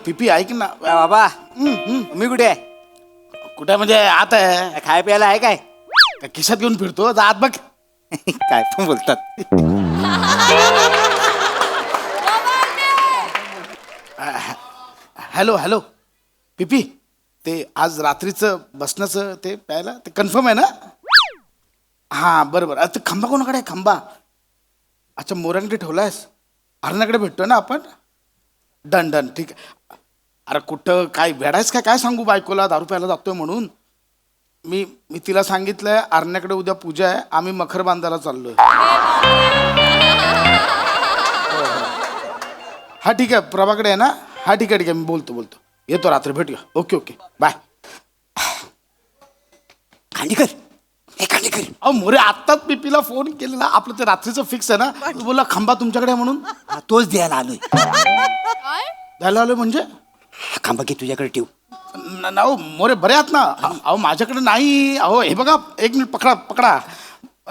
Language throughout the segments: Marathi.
पिपी ऐक ना. बाबा मी कुठे आहे? कुठे म्हणजे आता आहे? खाय प्यायला आहे काय? काय खिशात घेऊन फिरतो जा आत बघ. काय पण बोलतात. हॅलो हॅलो पिपी, ते आज रात्रीचं बसण्याचं ते प्यायला ते कन्फर्म आहे ना? हां बरं बरं. ते खंबा कोणाकडे आहे खंबा? अच्छा मोरांकडे ठेवलायस. हरणाकडे भेटतोय ना आपण. डन डन ठीक आहे. अरे कुठं काय वेडायस काय काय सांगू बायकोला दारू प्यायला जातोय म्हणून. मी मी तिला सांगितलंय अरण्याकडे उद्या पूजा आहे, आम्ही मखर बांधायला चाललोय. हा ठीक आहे प्रभाकडे आहे ना. हा ठीक आहे मी बोलतो येतो रात्री भेटूया. Okay okay bye. खांडेकर हे खांडेकर. अहो मोरे आत्ताच पिपीला फोन केलेला. आपलं ते रात्रीचं फिक्स आहे ना. तू बोलला खंबा तुमच्याकडे आहे म्हणून. हा, तोच द्यायला आलोय. द्यायला आलोय म्हणजे? खांबा घे तुझ्याकडे ठेव. अहो मोरे बरे आहात ना? अहो माझ्याकडे नाही. अहो हे बघा एक मिनिट पकडा पकडा.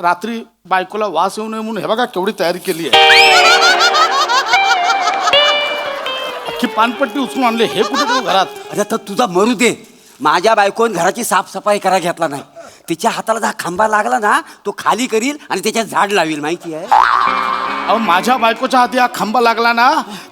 रात्री बायकोला वास येऊ नये म्हणून हे बघा केवढी तयारी केली आहे. अख्खी पानपट्टी उचलून आणली. हे कुठे ठेवू घरात? अरे तर तुझा मरू दे. माझ्या बायकोन घराची साफसफाई करा घेतला नाही. तिच्या हाताला जर खांबा लागला ना तो खाली करील आणि त्याच्यात झाड लावेल माहिती आहे. अहो माझ्या बायकोच्या हाती हा खांबा लागला ना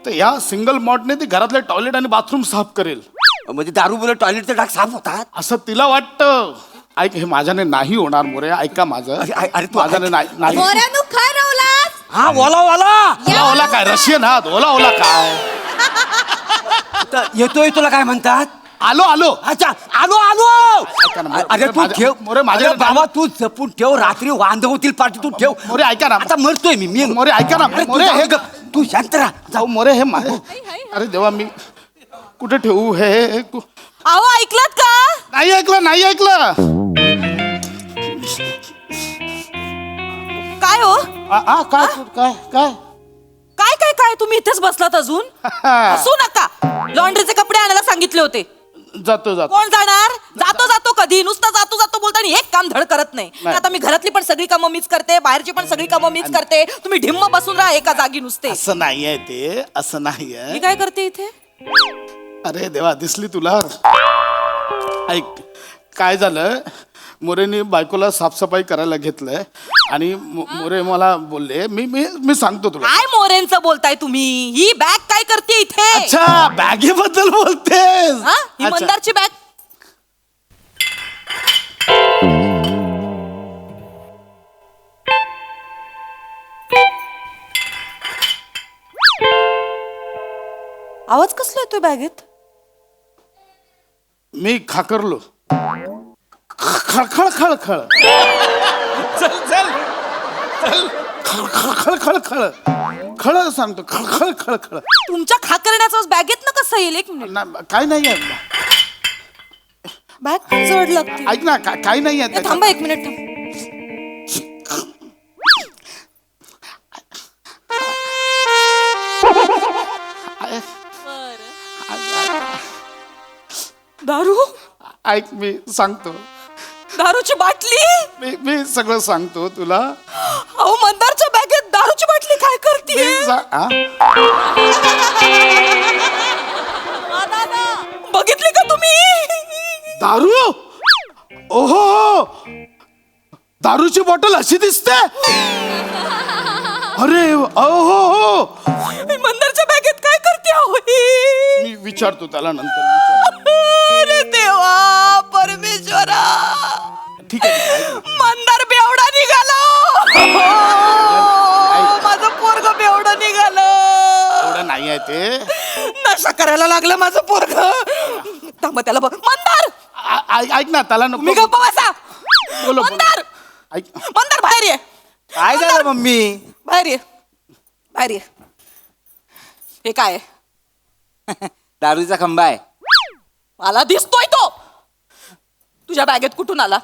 तर या सिंगल मॉडने ती घरातले टॉयलेट आणि बाथरूम साफ करेल. म्हणजे दारू बोलत टॉयलेटचे डाग साफ होतात असं तिला वाटतं. ऐक हे माझ्याने नाही होणार मोरे. ऐका माझं. अरे तू माझ्याने नाही. मोऱ्यानु काय रावलास? हा ओला ओला ओला ओला काय रशियन हात ओला ओला काय? तर येतोय तुला काय म्हणतात? आलो आलो. अच्छा आलो आलो. ऐका ना, मोरे, अरे तू माझ्या- ठेव मोरे, माझ्या- अरे बाबा तू जपून ठेव. रात्री वांद होतील पाठी. तू ठेव. मोरे ऐका ना. आता मरतोय मी मोरे ऐका ना. अरे मोरे हे तू शांत राहा. जाऊ मोरे हे माझे. अरे देवा मी कुठे ठेवू हे अहो ऐकलात का? नाही ऐकलं. काय हो? काय काय काय काय काय काय तुम्ही इथेच बसलात अजून? हसू नका. लॉन्ड्रीचे कपडे आणायला सांगितले होते. जातो कोण जाणार? जातो कधी नुसतं जातो बोलता आणि एक काम धड करत नाही. नाही. आता मी घरातली पण सगळी कामं मीच करते, बाहेरची पण सगळी कामं मीच करते. तुम्ही ढिम्म बसून राहा एका जागी नुसते. असं नाहीये ते. असं नाहीये. मी काय करते इथे? अरे देवा दिसली तुला. ऐक काय झालं. मोरेने बायकोला साफसफाई करायला घेतलंय आणि मोरे मला बोलले मी मी मी सांगतो तुला. काय मोरेंचं बोलताय तुम्ही? ही बॅग काय करते इथे? अच्छा बॅगेबद्दल बोलतेस. हा? ही अच्छा. मंदारची बॅग. आवाज कसला येतोय बॅगेत? मी खाकरलो. खळखळ खळखळ चल चल चल खळखळ खळखळ खळ सांगतो खळखळ खळखळ. तुमच्या खाकरण्याचं बॅगेत ना कसं येईल? एक मिनिट. काय नाहीये. बॅग जड लागते. ऐक ना काही नाहीये ए, थांबा एक मिनिट थांब. दारू? ऐक मी सांगतो. दारूची बाटली? मी सगळं सांगतो तुला. अहो मंदारच्या बॅगेत दारूची बाटली काय करते? बघितली का तुम्ही? दारू. ओहो दारूची बॉटल अशी दिसते. अरे ओहो मंदारच्या बॅगेत काय करते? मी विचारतो त्याला नंतर. अरे देवा परमेश्वरा. ठीक आहे. मंदार बेवडा निघालो. माझं पोरग बेवडा निघालं. एवढं नाही आहे ते. नशा करायला लागलं माझं पोरग. थांब त्याला बघ. मंदार ऐक ना त्याला मी नको. गप्पा बसा. बोलो मंदार ऐक. मंदार बाहेर ये. काय झालं मम्मी? बाहेर ये. बाहेर ये. हे काय आहे? दारूचा खंबा आहे. मला दिसतोय तो. तुझ्या बॅगेत कुठून आला?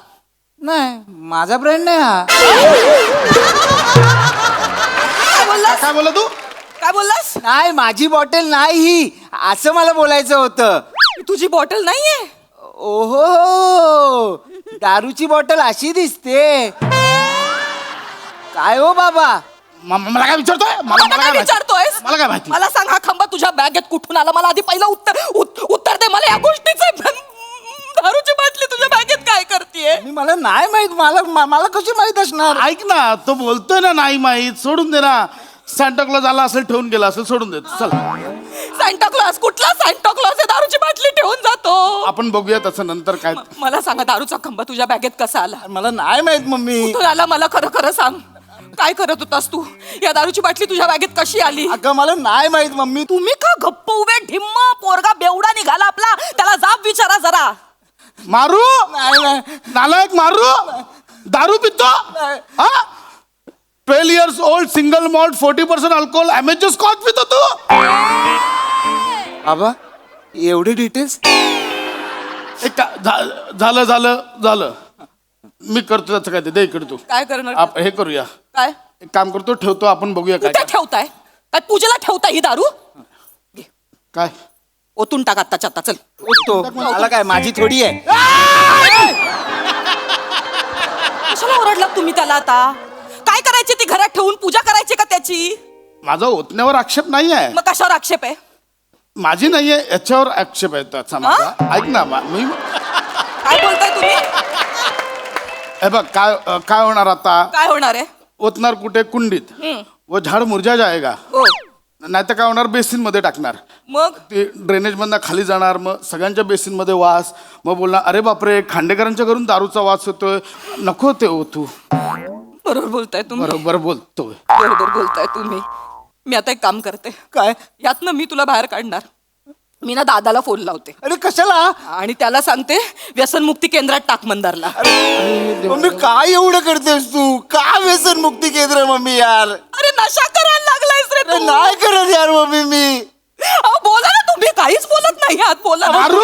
नाही माझा ब्रँड नाही हा. काय बोललास? काय बोला तू? काय बोललास? नाही माझी बॉटल नाही ही असं मला बोलायचं होतं. तुझी बॉटल नाहीये. ओहो दारूची बॉटल अशी दिसते. काय हो बाबा मला काय विचारतोय मला काय माहिती? विचारतोयस मला काय माहिती मला सांग हा खांबा तुझ्या बॅगेत कुठून आला मला आधी पहिलं उत्तर दे मला या गोष्टीचं दारूची बाटली तुझ्या बॅगेत काय करतेय मला नाही माहित, मला कशी माहित असणार? ऐक ना तो बोलतोय ना नाही माहीत सोडून दे ना सॅन्टाक्लॉज आला असेल ठेवून गेला असेल सोडून दे चल सांताक्लॉज कुठला सांताक्लॉज आहे दारूची बाटली ठेवून जातो आपण बघूया तसं नंतर काय मला सांगा दारूचा खांबा तुझ्या बॅगेत कसा आला मला नाही माहित मम्मी. कुठून आला मला खरं खरं सांग काय करत होतास तू या दारूची बाटली तुझ्या बॅगेत कशी आली अगं मला नाही माहित मम्मी. तुम्ही का गप्प उभे ढिम्म पोरगा बेवडा निघाला आपला त्याला जाब विचारा जरा मारू नाही. नालायक मारू दारू पितो हा 12 years old single malt 40% alcohol अमेजर स्कॉच पितो तू बाबा एवढे डिटेल्स? झालं झालं झालं मी करतो त्याचं काय ते दे इकडे तू काय करणार हे करूया काय एक काम करतो ठेवतो आपण बघूया काय कुठे ठेवताय काय पूजेला ठेवताय ही दारू काय ओतून टाक आत्ताच्या आता चल तो मला काय माझी थोडी आहे. कशाला ओरडलात तुम्ही त्याला आता काय करायची ती घरात ठेवून पूजा करायची का त्याची माझा ओतण्यावर आक्षेप नाही आहे मग कशावर आक्षेप आहे माझी नाहीये याच्यावर आक्षेप आहे त्याचा माझा ऐक ना मी काय बोलताय तुम्ही हे बघ काय काय होणार आता काय होणार आहे ओतणार कुठे कुंडीत व झाड मुरझा जाएगा हो नाही तर काय होणार बेसिन मध्ये टाकणार मग ते ड्रेनेज मधनं खाली जाणार मग सगळ्यांच्या बेसिन मध्ये वास मग बोलणार अरे बापरे खांडेकरांच्या घरून दारूचा वास होतोय नको ते ओतू बरोबर बोलताय तुम्ही बरोबर बोलतोय बरोबर बोलताय तुम्ही मी आता एक काम करते काय? यातनं मी तुला बाहेर काढणार मी ना दादाला फोन लावते अरे कशाला? आणि त्याला सांगते व्यसनमुक्ती केंद्रात टाक मंदारला मम्मी काय एवढं करतेस तू? का व्यसन मुक्ती केंद्र मम्मी यार? अरे नशा करायला लागलायस रे अरे तू. नाही करत यार मम्मी मी. अहो, बोला ना तुम्ही काहीच बोलत नाही आहात बोला ना. मारू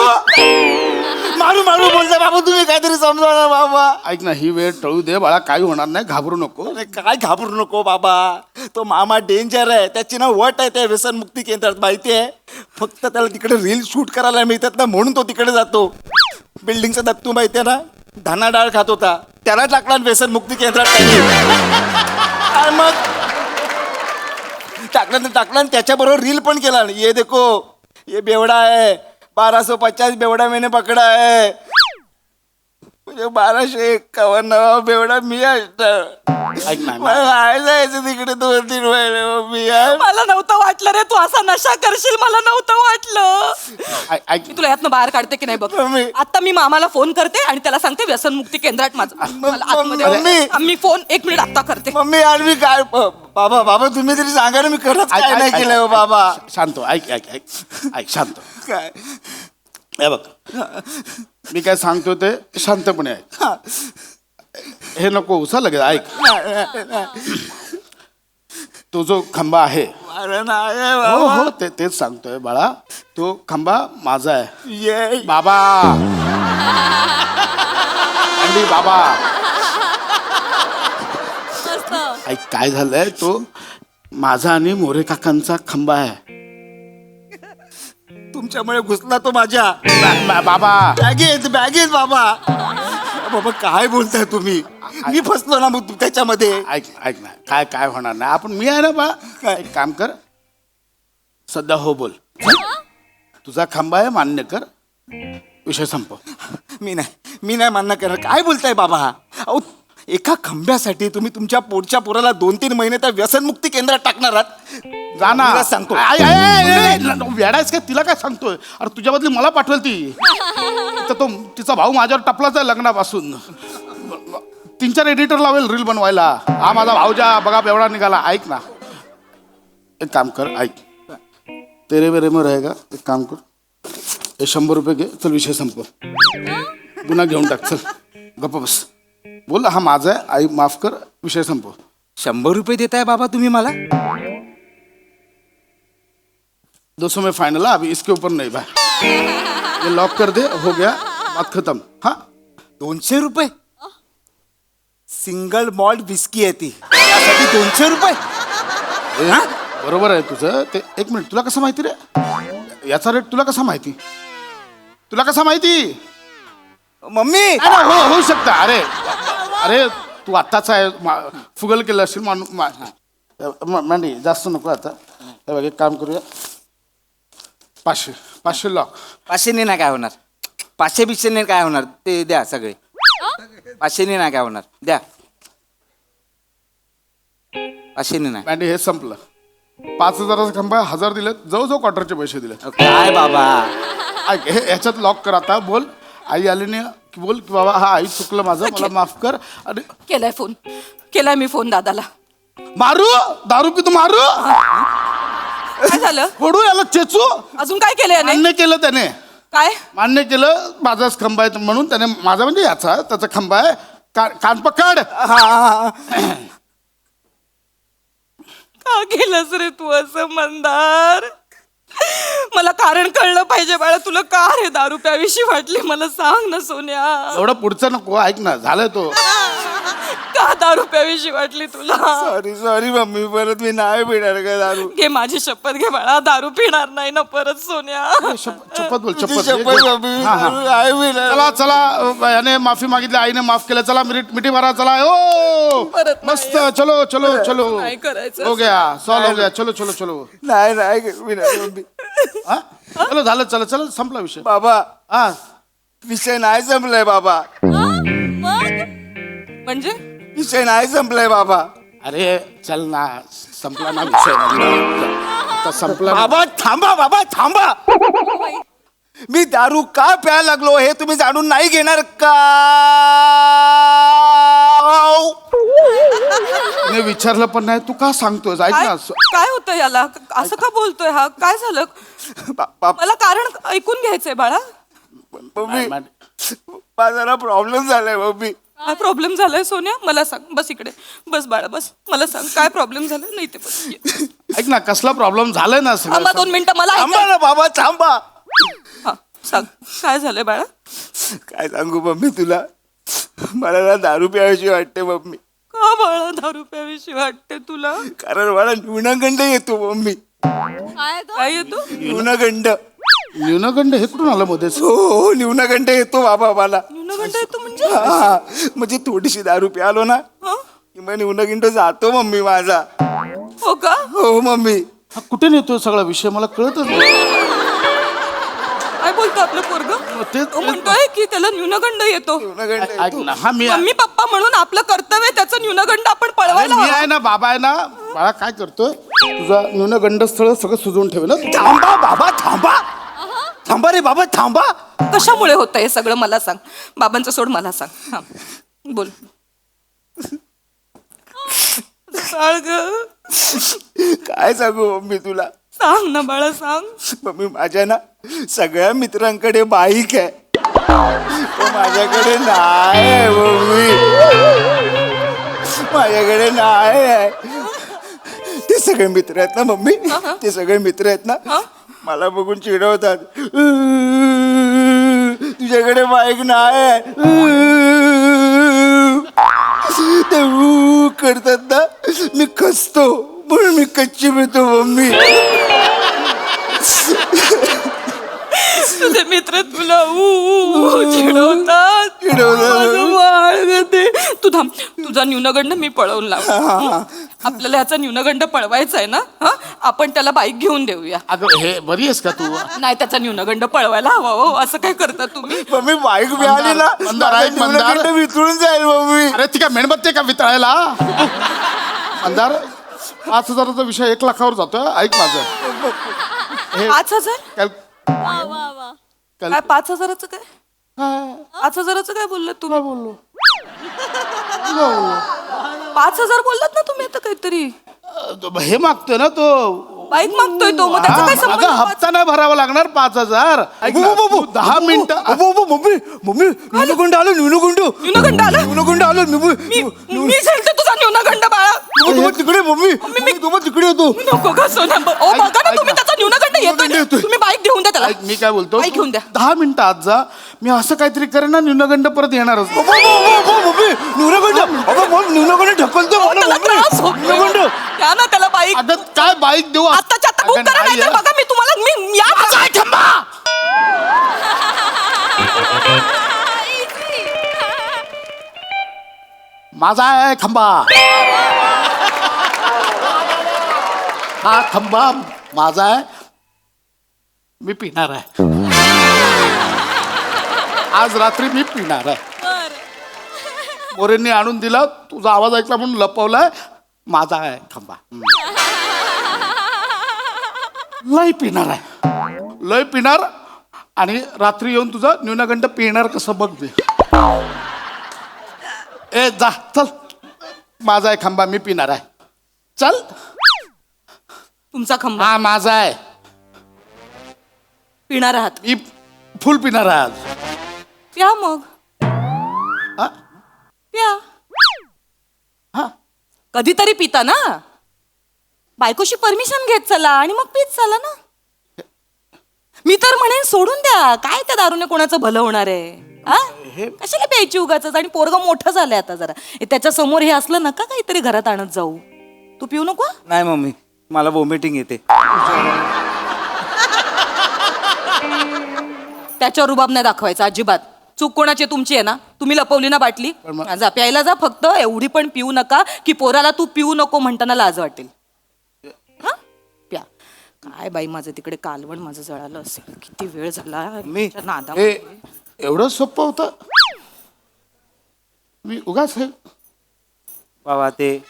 मारू मारू बोलता बाबा तुम्ही काहीतरी समजा ना बाबा. ऐक ना ही वेळ टळू दे बाळा काही होणार नाही घाबरू नको अरे काय घाबरू नको बाबा. तो मामा डेंजर आहे. त्याची ना वट आहे त्या व्यसन मुक्ती केंद्रात माहिती आहे. फक्त त्याला तिकडे रील शूट करायला मिळतात ना म्हणून तो तिकडे जातो. बिल्डिंगचा दत्तू माहिती आहे ना धाना डाळ खात होता त्याला टाकला व्यसन मुक्ती केंद्रात त्यांनी. आणि मग टाकला आणि त्याच्याबरोबर रील पण केला. ये देखो ये बेवडा है 1250 बेवडा मैंने पकडा है. म्हणजे 1251 बेवडा मी ऐक ना जायचं तिकडे 2-3 महिने मी यार. मला नव्हतं वाटलं रे तू असा नशा करशील मला नव्हतं वाटलं. ऐक मी तुला यातनं बाहेर काढते की नाही बघ मम्मी. आता मी मामाला फोन करते आणि त्याला सांगते व्यसनमुक्ती केंद्रात माझं मला आतमध्ये मम्मी. मी फोन 1 मिनिट आता करते. मम्मी यार मी काय बाबा बाबा तुम्ही तरी सांगा ना मी खरंच काय नाही केलं हो बाबा. शांत हो, ऐक ऐक ऐक ऐक शांत हो. काय हे बघ मी काय सांगतो ते शांतपणे ऐक हे नको उसा लगेच ऐक तो जो खंबा आहे अरे नाही हो बाबा. हो तेच सांगतोय बाळा तो खंबा माझा आहे ये बाबा अंडी बाबा ऐक काय झालंय तो माझा आणि मोरे काकांचा खंबा आहे तुमच्यामुळे घुसला तो माझ्या बाबा बॅगेत बाबा. बाबा काय बोलताय तुम्ही. मी फसलो ना मग त्याच्यामध्ये. ऐक ऐक ना काय काय होणार नाही आपण मी आहे ना बा काय? एक काम कर सध्या हो बोल तुझा खंबा आहे मान्य कर विषय संपव मी नाही मान्य करणार. काय बोलताय बाबा. अहो एका खंब्यासाठी तुम्ही तुमच्या पोटच्या पोराला 2-3 महिने त्या व्यसनमुक्ती केंद्रात टाकणार आहात. जा ना मी सांगतो. वेडायच काय तिला काय सांगतोय अरे तुझ्या बदली मला पाठवेल ती तर तो तिचा भाऊ माझ्यावर टपलाच आहे लग्नापासून 3-4 एडिटर लावेल रील बनवायला हा माझा भाऊजा बघा एवढा निघाला ऐक ना एक काम कर ऐक तेरे वेरे में रहेगा एक काम कर हे 100 रुपये घे चल विषय संपव पुन्हा घेऊन टाक चल गप्प बस बोल हा माझा आहे आई माफ कर विषय संपव 100 रुपये देताय बाबा तुम्ही मला. 200 में फाइनल है अभी इसके ऊपर नहीं भाई ये लॉक कर दे हो गया बात खत्म हाँ 200 रुपये सिंगल मॉल्ट विस्की आहे ती त्यासाठी 200 रुपये. ए, बरोबर आहे तुझं ते एक मिनिट तुला कसं माहिती रे याचा रेट तुला कसा माहिती मम्मी अरे हो होऊ शकतं अरे अरे तू आत्ताच आहे फुगल केलं असेल मांडी जास्त नको आता. हे बघ एक काम करूया, 500 लॉक. 500 नाही काय होणार, 500 काय होणार, ते द्या सगळे. 500 नाही काय होणार, द्या. 500 नाही. मांडी हे संपलं. 5,000चा खंबा 1,000 दिलेत, जवळजवळ क्वार्टरचे पैसे दिले. काय बाबा, ऐक हे याच्यात लॉक कर आता. बोल आई आली नाही की बोल की बाबा हा आई चुकलं माझं, मला माफ कर. अरे केलाय फोन, केलाय मी फोन दादाला. मारू दारू पितो मारू, काय झालं, फोडू याला चेचू. अजून काय केलंय याने? मान्य केलं त्याने, काय मान्य केलं माझाच खंबा आहे म्हणून. त्याने माझा म्हणजे याचा त्याचा खंबा आहे. कान पकड. का केलंस रे तू असं मंदार? मला कारण कळलं पाहिजे बाळा, तुला का रे दारू प्यावीशी वाटली मला सांग ना सोन्या. एवढं पुढचं नको, ऐक ना, झालं तो. का दारू प्यावीशी वाटली तुला? सॉरी मम्मी, परत मी नाही पिणार का दारू. घे माझी शपथ घे बाळा, दारू पिणार नाही ना परत सोन्या. शपथ बोल, तुझी शपथ शपथ मम्मी, हा, हा. नाही पिणार. चला चला, याने माफी मागितली, आईने माफ केलं. चला मिठी मारा, चला. ओ परत नाही. मस्त, चलो चलो चलो, नाही करायचं. हो गया, सॉल्व हो गया. चलो चलो चलो. नाही पिणार मम्मी. हा चलो, झालं, चला चला, संपला विषय. बाबा, हा विषय नाही संपलाय बाबा, म्हणजे विषय नाही संपलाय बाबा. अरे चल ना, संपला ना विषय. आता संपला ना. बाबा थांबा. मी दारू का प्यायला लागलो हे तुम्ही जाणून नाही घेणार का? तिने विचारलं पण नाही, तू का सांगतोय? ऐक काय ना. काय होतं याला, असं का बोलतोय हा? काय झालं? मला कारण ऐकून घ्यायचंय बाळा. मम्मी, माझा जरा प्रॉब्लेम झालाय मम्मी. काय प्रॉब्लेम झालाय सोन्या? मला सांग, बस इकडे बस बाळा, बस मला सांग काय प्रॉब्लेम झालाय. नाही ते बस. ऐक ना, कसला प्रॉब्लेम झालाय ना थांबा 2 मिनिटं, मला थांबा ऐकायचं. ना बाबा, थांबा. हा, सांग काय झालंय बाळा? काय सांगू मम्मी तुला, मला ना दारू प्यायची वाटते मम्मी. का बाळा दारू प्यावीशी वाटते तुला? कारण मला न्यूनगंड येतो मम्मी. काय येतो? न्यूनगंड. न्यूनगंड हे कुठून आलं मध्येच? हो, न्यूनगंड येतो बाबा मला. न्यूनगंड येतो म्हणजे? हा, म्हणजे थोडीशी दारू प्यालो ना हं? की मग न्यूनगंड जातो मम्मी माझा. हो का? हो मम्मी. हा कुठे नेतोय सगळा विषय, मला कळतच नाही. काय बोलतो आपलं पोरग? तो म्हणतोय की त्याला न्यूनगंड येतो. न्यूनगंड ऐक येतो. ना, हा मी मम्मी पप्पा म्हणून आपलं कर्तव्य त्याचं न्यूनगंड आपण अरे, पळवायला मी हवं. आहे ना, बाबा आहे ना. बाळा काय करतोय, तुझा न्यूनगंड स्थळ सगळं सुजवून ठेवेल ना. थांबा बाबा, थांबा रे बाबा, थांबा. कशामुळे होतं हे सगळं मला सांग. बाबांचं सोड, मला सांग. हा बोल. सांग ग. काय सांगू मम्मी तुला. सांग ना बाळा, सांग. मम्मी, माझ्या ना सगळ्या मित्रांकडे बाईक आहे, पण माझ्याकडे नाही आहे मम्मी. माझ्याकडे नाही आहे. ते सगळे मित्र आहेत ना मम्मी, ते सगळे मित्र आहेत ना, मला बघून चिडवतात. तुझ्याकडे बाईक नाही आहे. ते करतात ना, मी खचतो, म्हणून मी कच्ची मिळतो मम्मी. तुझे मित्र तुला चिडवतात. माझं बाळ ग ते. तू थांब, तुझा न्यूनगंड मी पळवून लाव. आपल्याला ह्याचा न्यूनगंड पळवायचा आहे ना. आपण त्याला बाईक घेऊन देऊया. अगं हे बरी आहेस का तू? नाही, त्याचा न्यूनगंड पळवायला हवा हो. असं काय करता तुम्ही? मम्मी, बाईक मिळाली ना, मंदार, ऐक, मंदार. न्यूनगंड वितळून जाईल मम्मी. अरे ती काय मेणबत्ती आहे का वितळायला? अंधार 5,000चा विषय 1 लाखावर जातोय. ऐक माझं, हे 5,000? काय 5,000चं काय? 5,000चं काय बोललात तुम्ही? बोललो? 5,000 बोललात ना तुम्ही आता काहीतरी. हे मागतोय ना तो, बाईक मागतोय तो, मग त्याचा काय हा, संबंध? अगं हप्ता नाही भरावा लागणार 5,000. ऐक ना, तू 10 मिनिटं. मम्मी, न्यूनगंड आलो, न्यूनगंड आलं? न्यूनगंड आलो. मी झेलते तुझा न्यूनगंड बाळा. तिकडे मम्मी, तिकडे येतो. नको का सोना. ओ बघा ना ऐक तुम्ही, ना. त्याचा न्यूनगंड येतोय. तुम्ही बाईक घेऊन द्या त्याला. ऐक, मी काय बोलतो, बाईक घेऊन द्या. 10 मिनिटं आत जा. मी असं काहीतरी करेन ना, न्यूनगंड परत येणारच. मम्मी, न्यूनगंड ढकलतो मला त्याला मम्मी. त्रास होतोय. न्यूनगंड. द्या ना त्याला बाईक. अगं काय बाईक देऊ? आत्ताच्या आता बुक अगं, करा, नाही नाही तर आहे. बघा मी तुम्हाला मी या काय थांबा. माझा आहे खंबा. हा खंबा माझा आहे, मी पिणार आहे. आज रात्री मी पिणार आहे. मोरेंनी आणून दिला, तुझा आवाज ऐकला म्हणून लपवलाय. माझा आहे खंबा. लय पिणार आहे, लय पिणार. आणि रात्री येऊन तुझा न्यूनगंड पिणार कसं बघ दे. ए जा चल, माझा आहे खंबा, मी पिणार आहे. चल. तुमचा खंबा हा माझा आहे, पिणार आहात. मी फुल पिणार आहे आज. प्या मग, हा? प्या. हा कधीतरी पिता ना, बायकोशी परमिशन घेत चला आणि मग पीत चला ना. मी तर म्हणेन सोडून द्या, काय त्या दारूने कोणाचं भलं होणार आहे. हा? कशाला प्यायची उगाच. आणि पोरगं मोठं झालंय आता जरा. त्याच्या समोर हे असलं नका काहीतरी घरात आणत जाऊ. तू पिऊ नको. नाही मम्मी, मला वॉमिटिंग येते. त्याच्यावर रुबाब नाही दाखवायचा अजिबात. चूक कोणाची आहे? तुमची आहे ना. तुम्ही लपवली ना बाटली. जा प्यायला जा, फक्त एवढी पण पिऊ नका की पोराला तू पिऊ नको म्हणताना लाज वाटेल. हा? प्या. काय बाई, माझं तिकडे कालवण माझं जळालं असेल. किती वेळ झाला मी- त्या नादा. हे एवढं सोपं होतं. मी उगाच हे बाबा ते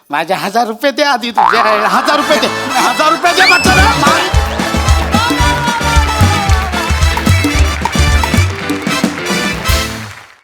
माझे 1000 रुपये दे आधी. तुझे 1000 रुपये दे, 1000 रुपये दे म्हटलं ना.